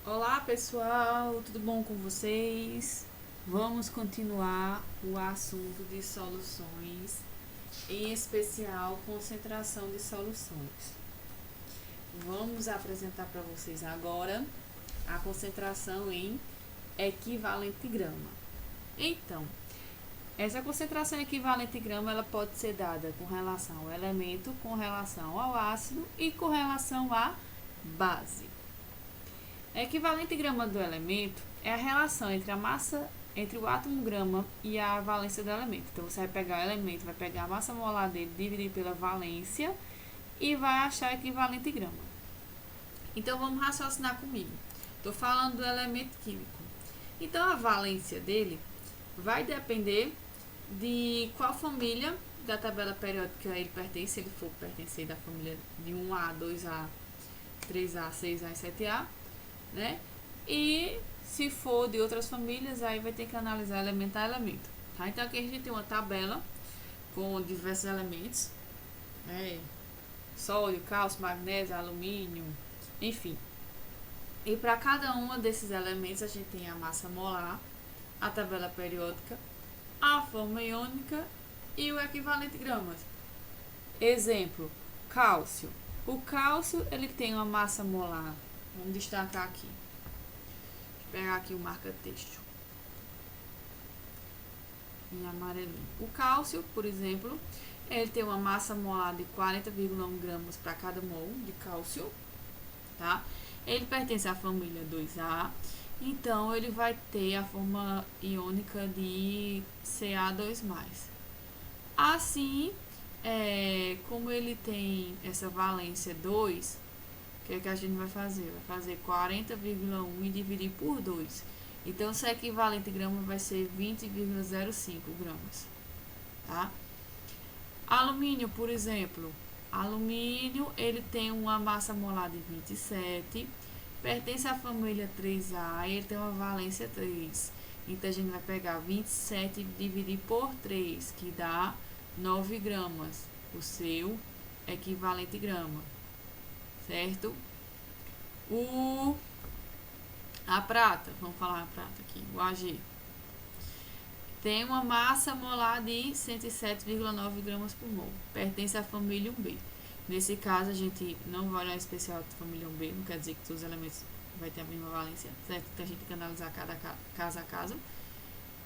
Olá pessoal, tudo bom com vocês? Vamos continuar o assunto de soluções, em especial concentração de soluções. Vamos apresentar para vocês agora a concentração em equivalente grama. Então, essa concentração equivalente grama ela pode ser dada com relação ao elemento, com relação ao ácido e com relação à base. A equivalente grama do elemento é a relação entre a massa, entre o átomo grama e a valência do elemento. Então você vai pegar o elemento, vai pegar a massa molar dele, dividir pela valência e vai achar a equivalente grama. Então vamos raciocinar comigo. Estou falando do elemento químico. Então a valência dele vai depender de qual família da tabela periódica ele pertence, se ele for pertencer da família de 1A, 2A, 3A, 6A e 7A, né? E se for de outras famílias, aí vai ter que analisar elemento a elemento, tá? Então aqui a gente tem uma tabela com diversos elementos, né? Sódio, cálcio, magnésio, alumínio, enfim. E para cada um desses elementos a gente tem a massa molar, a tabela periódica, a forma iônica e o equivalente gramas. Exemplo, cálcio. O cálcio ele tem uma massa molar. Vamos destacar aqui. Deixa eu pegar aqui o marca-texto em amarelinho. O cálcio, por exemplo, ele tem uma massa molar de 40,1 gramas para cada mol de cálcio, tá? Ele pertence à família 2A, então ele vai ter a forma iônica de Ca2+. Assim, como ele tem essa valência 2, o que é que a gente vai fazer? Vai fazer 40,1 e dividir por 2. Então, esse equivalente grama vai ser 20,05 gramas, tá? Alumínio, por exemplo. Alumínio, ele tem uma massa molar de 27, pertence à família 3A e ele tem uma valência 3. Então, a gente vai pegar 27 e dividir por 3, que dá 9 gramas, o seu equivalente grama, certo? A prata, vamos falar a prata aqui, o Ag, tem uma massa molar de 107,9 gramas por mol, pertence à família 1B. Nesse caso, a gente não vai olhar especial da família 1B, não quer dizer que todos os elementos vai ter a mesma valência, certo? Então, a gente tem que analisar cada caso a caso.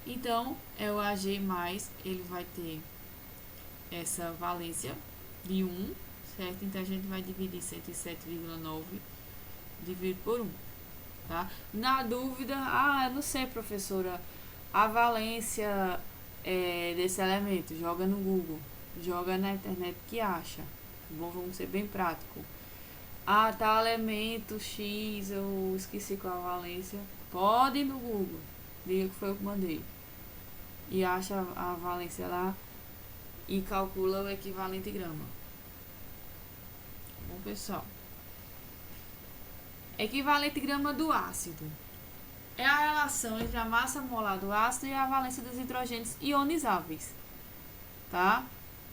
Então, é o Ag+, ele vai ter essa valência de 1, certo? Então, a gente vai dividir 107,9 dividido por 1, tá? Na dúvida, eu não sei, professora, a valência desse elemento, joga no Google, joga na internet que acha. Bom, vamos ser bem prático. Tal elemento X, eu esqueci qual a valência. Pode ir no Google, diga que foi eu que mandei. E acha a valência lá e calcula o equivalente grama. Bom, pessoal. Equivalente grama do ácido é a relação entre a massa molar do ácido e a valência dos hidrogênios ionizáveis, tá?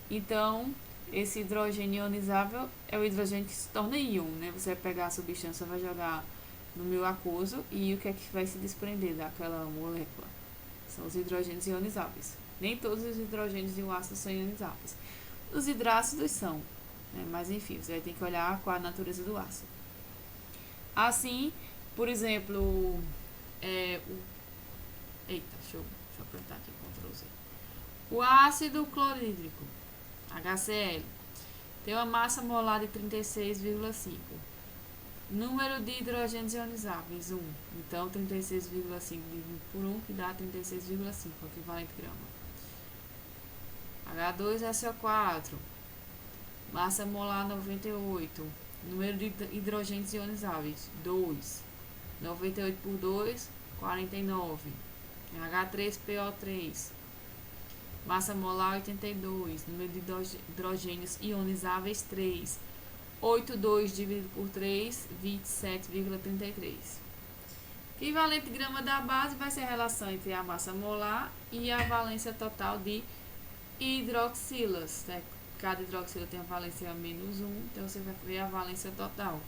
Então, esse hidrogênio ionizável é o hidrogênio que se torna íon, né? Você vai pegar a substância, vai jogar no meio aquoso e o que é que vai se desprender daquela molécula? São os hidrogênios ionizáveis. Nem todos os hidrogênios de um ácido são ionizáveis. Os hidrácidos são, né? Mas enfim, você vai ter que olhar qual a natureza do ácido. Assim, por exemplo, deixa eu apertar aqui, Ctrl Z. O ácido clorídrico, HCl, tem uma massa molar de 36,5. Número de hidrogênios ionizáveis, 1. Então, 36,5 dividido por 1, que dá 36,5, equivalente grama. H2SO4, massa molar 98. Número de hidrogênios ionizáveis, 2. 98 por 2, 49. H3PO3, massa molar 82. Número de hidrogênios ionizáveis, 3. 82 dividido por 3, 27,33. Equivalente grama da base vai ser a relação entre a massa molar e a valência total de hidroxilas, né? Cada hidroxila tem a valência -1, então você vai ver a valência total.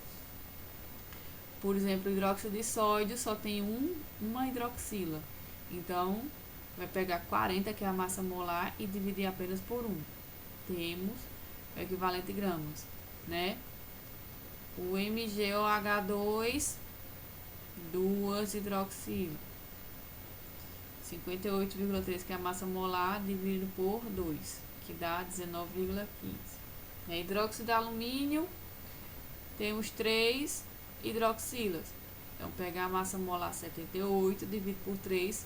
Por exemplo, o hidróxido de sódio só tem uma hidroxila. Então, vai pegar 40, que é a massa molar, e dividir apenas por 1. Temos o equivalente em gramas, né? O MgOH2, 2 hidroxila. 58,3, que é a massa molar, dividido por 2, que dá 19,15. Hidróxido de alumínio, temos 3 hidroxilas. Então, pegar a massa molar 78, dividido por 3,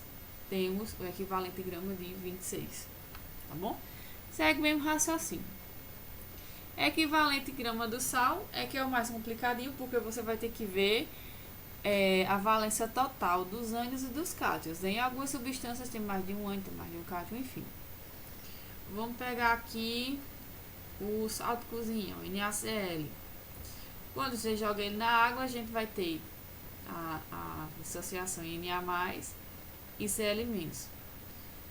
temos o equivalente em grama de 26. Tá bom? Segue o mesmo raciocínio. Equivalente em grama do sal é que é o mais complicadinho, porque você vai ter que ver a valência total dos ânions e dos cátions. Em algumas substâncias tem mais de um ânion, tem mais de um cátion, enfim. Vamos pegar aqui o sal de cozinha, o NaCl. Quando você joga ele na água, a gente vai ter a dissociação em Na+, e Cl-.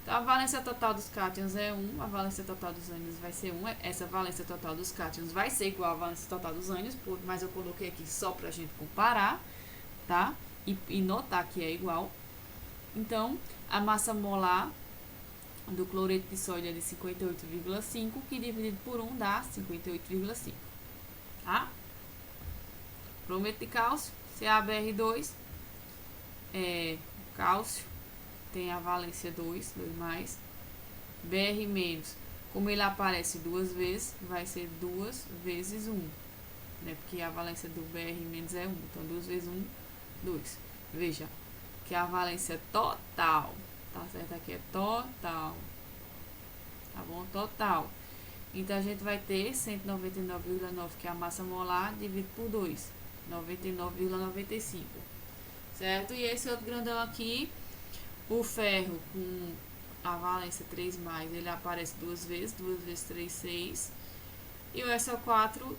Então, a valência total dos cátions é 1, a valência total dos ânions vai ser 1. Essa valência total dos cátions vai ser igual à valência total dos ânions, mas eu coloquei aqui só pra gente comparar, tá? E notar que é igual. Então, a massa molar do cloreto de sódio é de 58,5, que dividido por 1 dá 58,5, tá? Brometo de cálcio, CaBr2, cálcio, tem a valência 2 mais, Br-, como ele aparece duas vezes, vai ser 2 vezes 1, né? Porque a valência do Br- é 1, então 2 vezes 1, 2. Veja, que a valência total, tá certo? Aqui é total, tá bom? Total. Então, a gente vai ter 199,9, que é a massa molar, dividido por 2, 99,95, certo? E esse outro grandão aqui, o ferro com a valência 3+, ele aparece duas vezes 3, 6. E o SO4,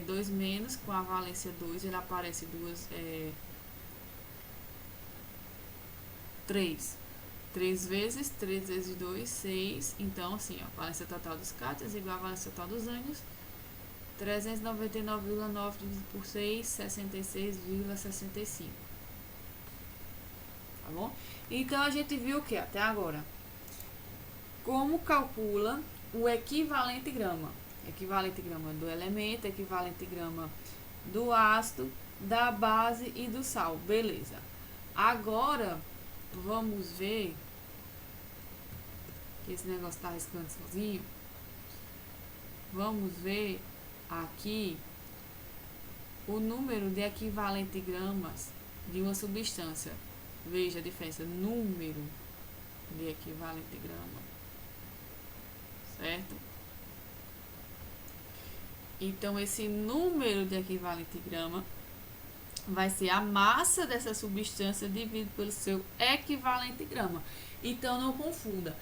2-, com a valência 2, ele aparece 3 vezes, 3 vezes 2, 6. Então, assim, a valência total dos cátions é igual à valência total dos ânions. 399,9 dividido por 6, 66,65. Tá bom? Então, a gente viu o que até agora? Como calcula o equivalente grama. Equivalente grama do elemento, equivalente grama do ácido, da base e do sal. Beleza. Agora, vamos ver que esse negócio tá riscando sozinho. Vamos ver aqui o número de equivalente gramas de uma substância. Veja a diferença, número de equivalente grama, certo? Então, esse número de equivalente grama vai ser a massa dessa substância dividido pelo seu equivalente grama. Então, não confunda,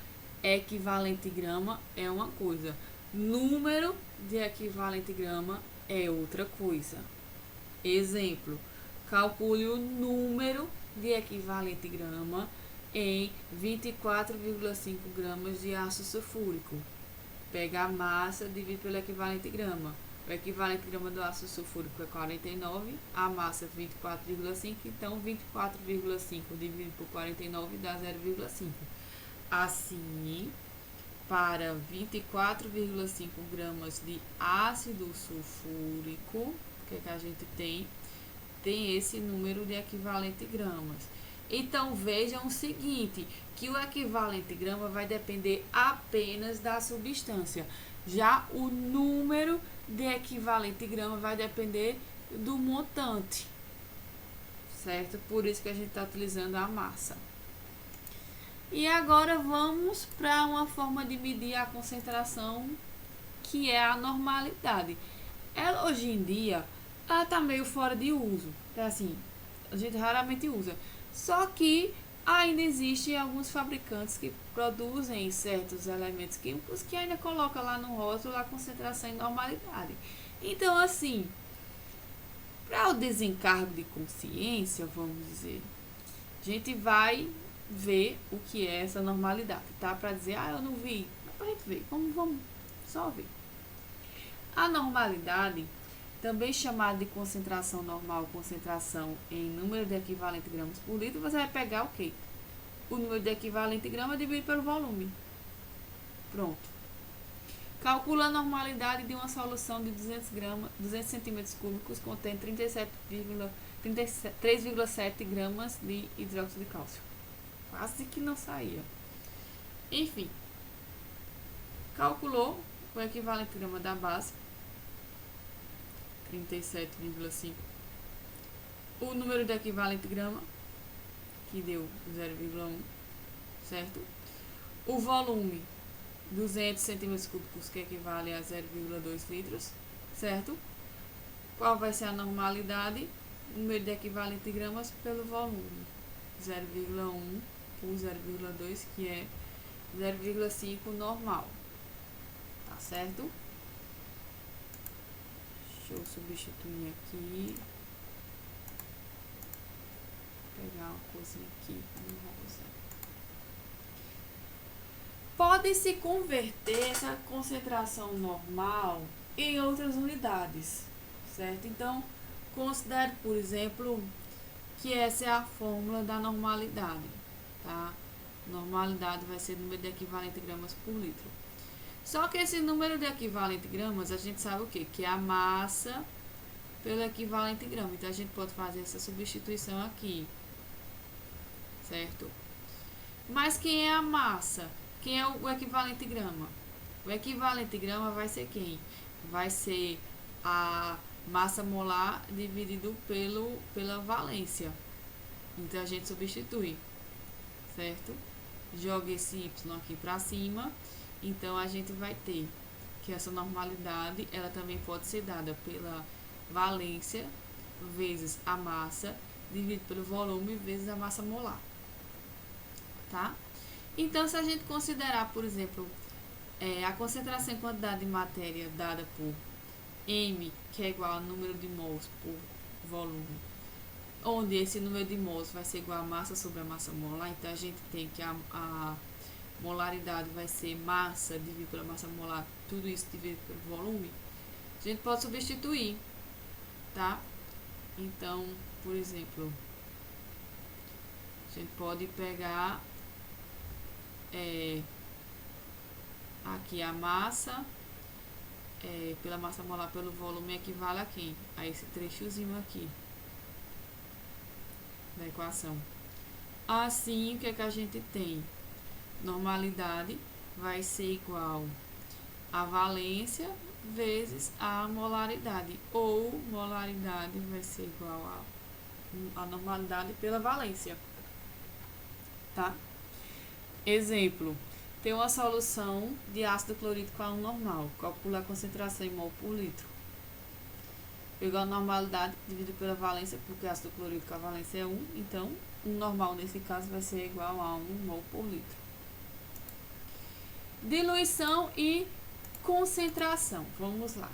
equivalente grama é uma coisa, número de equivalente grama é outra coisa. Exemplo, calcule o número de equivalente grama em 24,5 gramas de ácido sulfúrico. Pega a massa, divide pelo equivalente grama. O equivalente grama do ácido sulfúrico é 49, a massa é 24,5, então 24,5 dividido por 49 dá 0,5. Assim, para 24,5 gramas de ácido sulfúrico, o que a gente tem? Tem esse número de equivalente gramas. Então, vejam o seguinte, que o equivalente grama vai depender apenas da substância. Já o número de equivalente grama vai depender do montante, certo? Por isso que a gente está utilizando a massa. E agora vamos para uma forma de medir a concentração, que é a normalidade. Ela, hoje em dia, ela está meio fora de uso. É assim, a gente raramente usa. Só que ainda existem alguns fabricantes que produzem certos elementos químicos que ainda colocam lá no rótulo a concentração em normalidade. Então, assim, para o desencargo de consciência, vamos dizer, a gente vai ver o que é essa normalidade, tá? Para dizer, eu não vi, mas para a gente ver, vamos só ver. A normalidade também chamado de concentração normal, concentração em número de equivalente gramas por litro, você vai pegar o quê? O número de equivalente grama dividido pelo volume. Pronto. Calcula a normalidade de uma solução de 200 centímetros cúbicos contém 3,7 gramas de hidróxido de cálcio. Quase que não saía. Enfim, calculou o equivalente grama da base, 37,5. O número de equivalente grama, que deu 0,1, certo? O volume, 200 centímetros cúbicos, que equivale a 0,2 litros, certo? Qual vai ser a normalidade? Número de equivalente gramas pelo volume, 0,1 por 0,2, que é 0,5 normal, tá certo? Deixa eu substituir aqui, pegar uma coisinha aqui, pode-se converter essa concentração normal em outras unidades, certo? Então, considere, por exemplo, que essa é a fórmula da normalidade, tá? Normalidade vai ser o número de equivalente gramas por litro. Só que esse número de equivalente gramas, a gente sabe o quê? Que é a massa pelo equivalente grama. Então, a gente pode fazer essa substituição aqui, certo? Mas quem é a massa? Quem é o equivalente grama? O equivalente grama vai ser quem? Vai ser a massa molar dividido pela valência. Então, a gente substitui, certo? Joga esse y aqui para cima. Então, a gente vai ter que essa normalidade, ela também pode ser dada pela valência vezes a massa, dividido pelo volume vezes a massa molar, tá? Então, se a gente considerar, por exemplo, a concentração em quantidade de matéria dada por M, que é igual ao número de mols por volume, onde esse número de mols vai ser igual a massa sobre a massa molar, então a gente tem que a molaridade vai ser massa dividido pela massa molar, tudo isso dividido pelo volume, a gente pode substituir, tá? Então, por exemplo, a gente pode pegar aqui a massa pela massa molar pelo volume equivale a quem? A esse trechozinho aqui da equação. Assim, o que é que a gente tem? Normalidade vai ser igual a valência vezes a molaridade, ou molaridade vai ser igual a normalidade pela valência, tá? Exemplo, tem uma solução de ácido clorídrico A1 normal, calcula a concentração em mol por litro. Pegou a normalidade dividido pela valência, porque ácido clorídrico a valência é 1, então o normal nesse caso vai ser igual a 1 mol por litro. Diluição e concentração, vamos lá.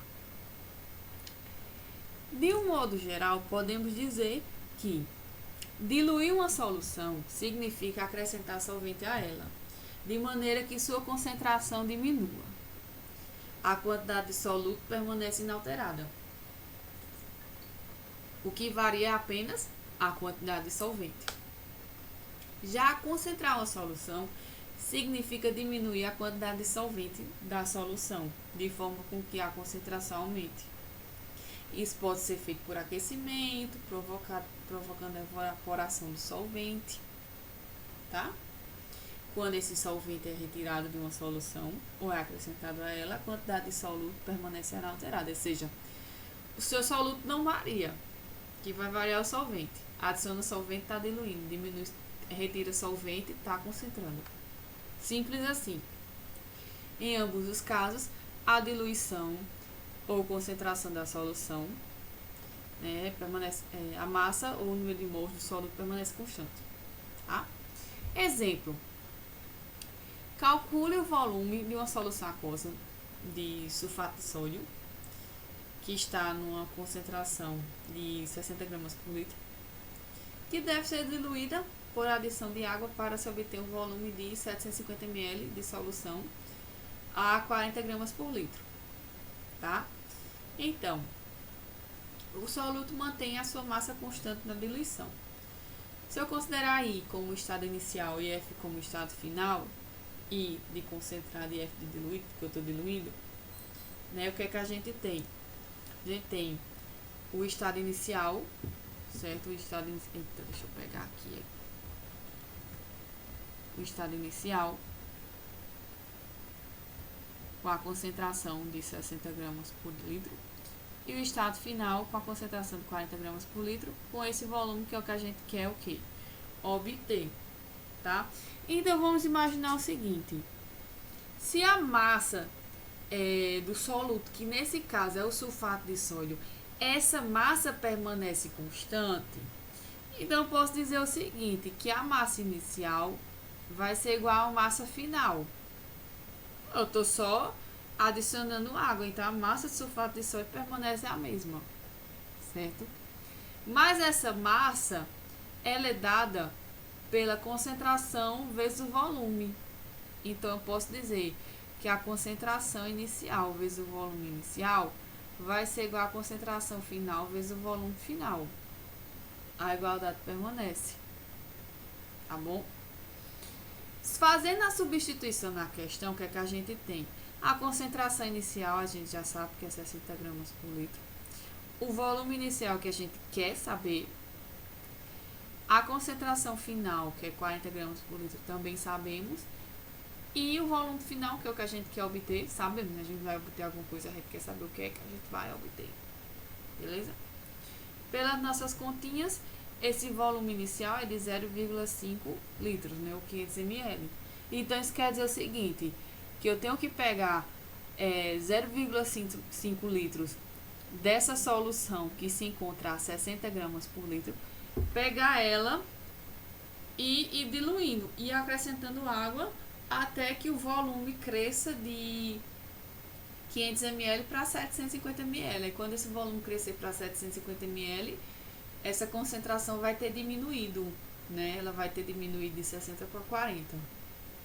De um modo geral, podemos dizer que diluir uma solução significa acrescentar solvente a ela, de maneira que sua concentração diminua. A quantidade de soluto permanece inalterada. O que varia é apenas a quantidade de solvente. Já concentrar uma solução significa diminuir a quantidade de solvente da solução, de forma com que a concentração aumente. Isso pode ser feito por aquecimento, provocando a evaporação do solvente, tá? Quando esse solvente é retirado de uma solução ou é acrescentado a ela, a quantidade de soluto permanece inalterada, ou seja, o seu soluto não varia, que vai variar o solvente. Adiciona solvente, está diluindo, diminui, retira solvente, está concentrando. Simples assim. Em ambos os casos, a diluição ou concentração da solução, permanece, a massa ou o número de mols do soluto permanece constante. Tá? Exemplo. Calcule o volume de uma solução aquosa de sulfato de sódio, que está numa concentração de 60 gramas por litro, que deve ser diluída por adição de água para se obter um volume de 750 ml de solução a 40 gramas por litro. Tá? Então, o soluto mantém a sua massa constante na diluição. Se eu considerar I como estado inicial e F como estado final, I de concentrado e F de diluído, que eu estou diluindo, né, o que é que a gente tem? A gente tem o estado inicial, certo? O estado inicial. Eita, deixa eu pegar aqui. O estado inicial com a concentração de 60 gramas por litro e o estado final com a concentração de 40 gramas por litro com esse volume que é o que a gente quer o quê? Obter, tá? Então vamos imaginar o seguinte: se a massa do soluto, que nesse caso é o sulfato de sódio, essa massa permanece constante, então eu posso dizer o seguinte, que a massa inicial vai ser igual à massa final. Eu estou só adicionando água, então a massa de sulfato de sódio permanece a mesma, certo? Mas essa massa, ela é dada pela concentração vezes o volume. Então eu posso dizer que a concentração inicial vezes o volume inicial vai ser igual à concentração final vezes o volume final. A igualdade permanece, tá bom? Fazendo a substituição na questão, o que é que a gente tem? A concentração inicial a gente já sabe que é 60 gramas por litro. O volume inicial que a gente quer saber. A concentração final, que é 40 gramas por litro, também sabemos. E o volume final, que é o que a gente quer obter, sabemos, a gente vai obter alguma coisa, a gente quer saber o que é que a gente vai obter. Beleza? Pelas nossas continhas, esse volume inicial é de 0,5 litros, né? O 500 ml. Então, isso quer dizer o seguinte, que eu tenho que pegar 0,5 litros dessa solução que se encontra a 60 gramas por litro, pegar ela e ir diluindo e acrescentando água até que o volume cresça de 500 ml para 750 ml. E quando esse volume crescer para 750 ml, essa concentração vai ter diminuído, né? Ela vai ter diminuído de 60 para 40,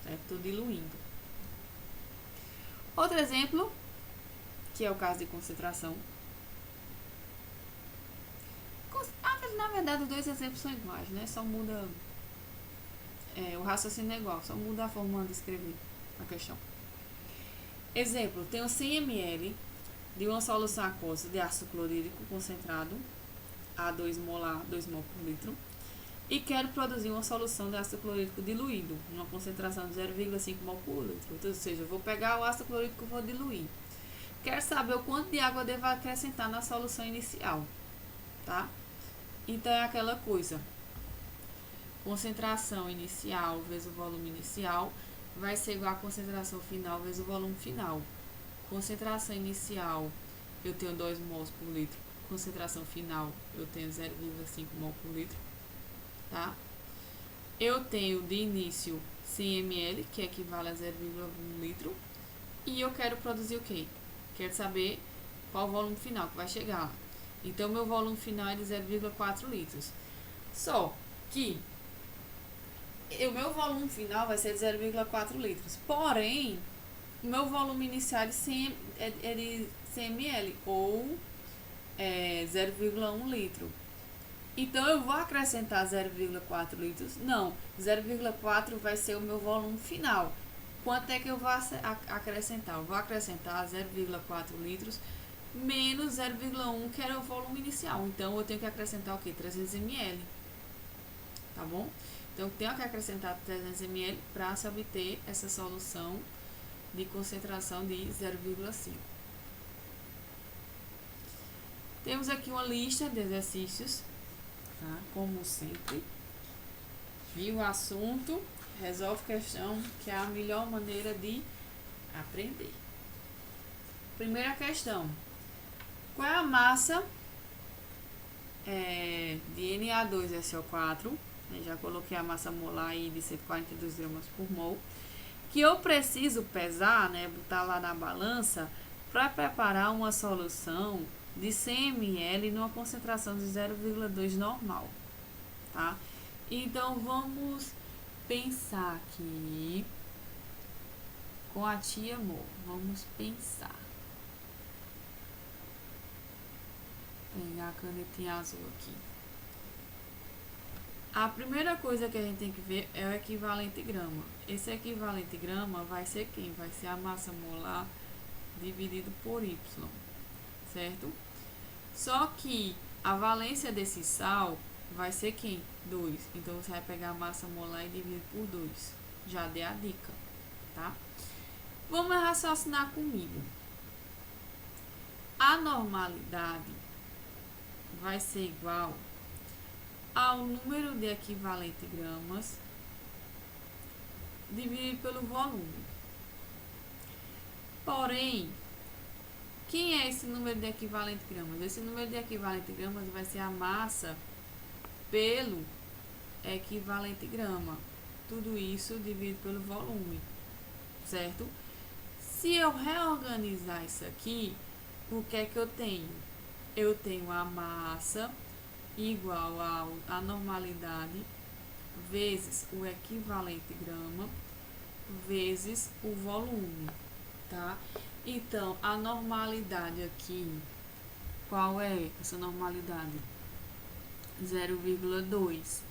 certo? Estou diluindo. Outro exemplo, que é o caso de concentração. Na verdade, os dois exemplos são iguais, né? Só muda... o raciocínio é igual, só muda a forma de escrever a questão. Exemplo, tenho 100 ml de uma solução aquosa de ácido clorídrico concentrado a 2 molar, 2 mol por litro, e quero produzir uma solução de ácido clorídrico diluído, uma concentração de 0,5 mol por litro. Então, ou seja, eu vou pegar o ácido clorídrico e vou diluir. Quero saber o quanto de água eu devo acrescentar na solução inicial, tá? Então, é aquela coisa. Concentração inicial vezes o volume inicial vai ser igual a concentração final vezes o volume final. Concentração inicial, eu tenho 2 mols por litro. Concentração final, eu tenho 0,5 mol por litro, tá? Eu tenho de início 100 ml, que equivale a 0,1 litro. E eu quero produzir o quê? Quero saber qual o volume final que vai chegar lá. Então, meu volume final é de 0,4 litros. Só que o meu volume final vai ser de 0,4 litros. Porém, o meu volume inicial é de 100 ml ou 0,1 litro. Então, eu vou acrescentar 0,4 litros? Não, 0,4 vai ser o meu volume final. Quanto é que eu vou acrescentar? Eu vou acrescentar 0,4 litros menos 0,1, que era o volume inicial. Então, eu tenho que acrescentar o quê? 300 ml. Tá bom? Então, eu tenho que acrescentar 300 ml para se obter essa solução de concentração de 0,5. Temos aqui uma lista de exercícios, tá? Como sempre. Viu o assunto, resolve questão, que é a melhor maneira de aprender. Primeira questão. Qual é a massa de Na2SO4? Já coloquei a massa molar aí de 142 gramas por mol. Que eu preciso pesar, né, botar lá na balança, para preparar uma solução de 100 ml numa concentração de 0,2 normal, tá? Então, vamos pensar aqui com a tia Mo. Vamos pensar. pegar a canetinha azul aqui. A primeira coisa que a gente tem que ver é o equivalente grama. Esse equivalente grama vai ser quem? Vai ser a massa molar dividido por Y, certo? Só que a valência desse sal vai ser quem? 2. Então, você vai pegar a massa molar e dividir por 2. Já dei a dica, tá? Vamos raciocinar comigo. A normalidade vai ser igual ao número de equivalente gramas dividido pelo volume. Porém, quem é esse número de equivalente gramas? Esse número de equivalente gramas vai ser a massa pelo equivalente grama. Tudo isso dividido pelo volume, certo? Se eu reorganizar isso aqui, o que é que eu tenho? Eu tenho a massa igual a normalidade vezes o equivalente grama vezes o volume, tá? Então, a normalidade aqui, qual é essa normalidade? 0,2.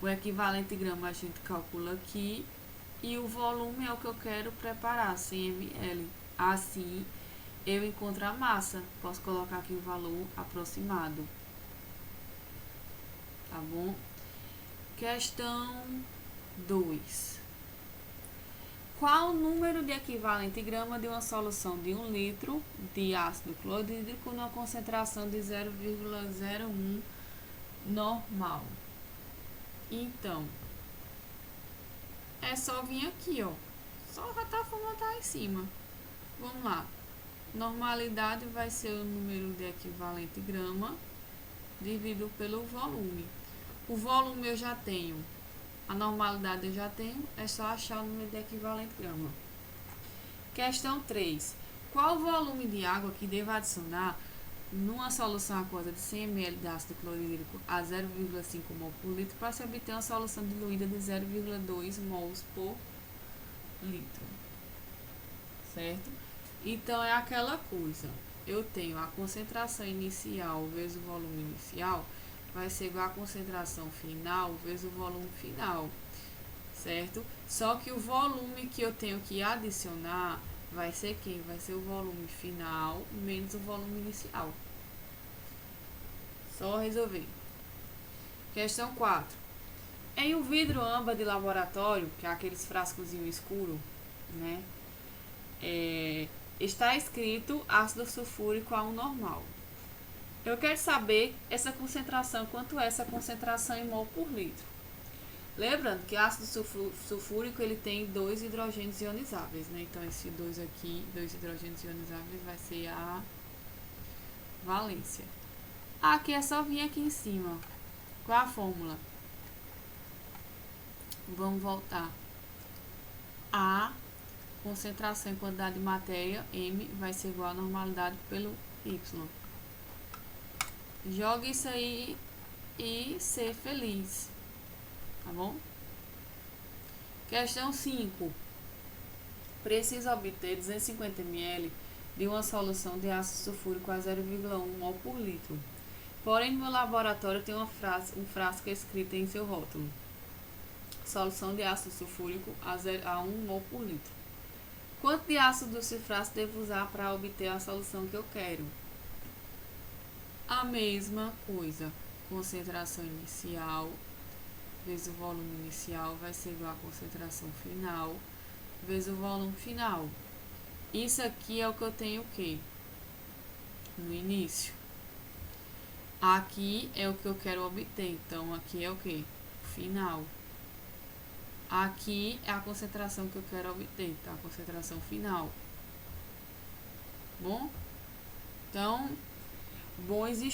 O equivalente grama a gente calcula aqui e o volume é o que eu quero preparar, 100 ml. Assim, eu encontro a massa. Posso colocar aqui o valor aproximado. Tá bom? Questão 2. Qual o número de equivalente grama de uma solução de 1 litro de ácido clorídrico numa concentração de 0,01 normal? Então, é só vir aqui, ó. Só a fórmula tá em cima. Vamos lá. Normalidade vai ser o número de equivalente grama dividido pelo volume. O volume eu já tenho. A normalidade eu já tenho. É só achar o número de equivalente grama. Questão 3. Qual o volume de água que devo adicionar numa solução aquosa de 100 ml de ácido clorídrico a 0,5 mol por litro para se obter uma solução diluída de 0,2 mols por litro? Certo? Então, é aquela coisa. Eu tenho a concentração inicial vezes o volume inicial, vai ser igual a concentração final vezes o volume final, certo? Só que o volume que eu tenho que adicionar vai ser quem? Vai ser o volume final menos o volume inicial. Só resolver. Questão 4. Em um vidro âmbar de laboratório, que é aqueles frascozinho escuro, né? Está escrito ácido sulfúrico A1 normal. Eu quero saber essa concentração, quanto é essa concentração em mol por litro. Lembrando que ácido sulfúrico ele tem 2 hidrogênios ionizáveis, né? Então, esse 2 aqui, 2 hidrogênios ionizáveis, vai ser a valência. Aqui é só vir aqui em cima. Qual a fórmula? Vamos voltar. A concentração em quantidade de matéria, M, vai ser igual a normalidade pelo Y. Joga isso aí e ser feliz. Tá bom? Questão 5. Preciso obter 250 ml de uma solução de ácido sulfúrico a 0,1 mol por litro. Porém, no meu laboratório tem um frasco escrito em seu rótulo: solução de ácido sulfúrico a 1 mol por litro. Quanto de ácido desse frasco devo usar para obter a solução que eu quero? A mesma coisa. Concentração inicial vezes o volume inicial vai ser igual a concentração final vezes o volume final. Isso aqui é o que eu tenho o quê? No início. Aqui é o que eu quero obter. Então, aqui é o quê? Final. Aqui é a concentração que eu quero obter, tá? A concentração final. Bom? Então, bons estudos.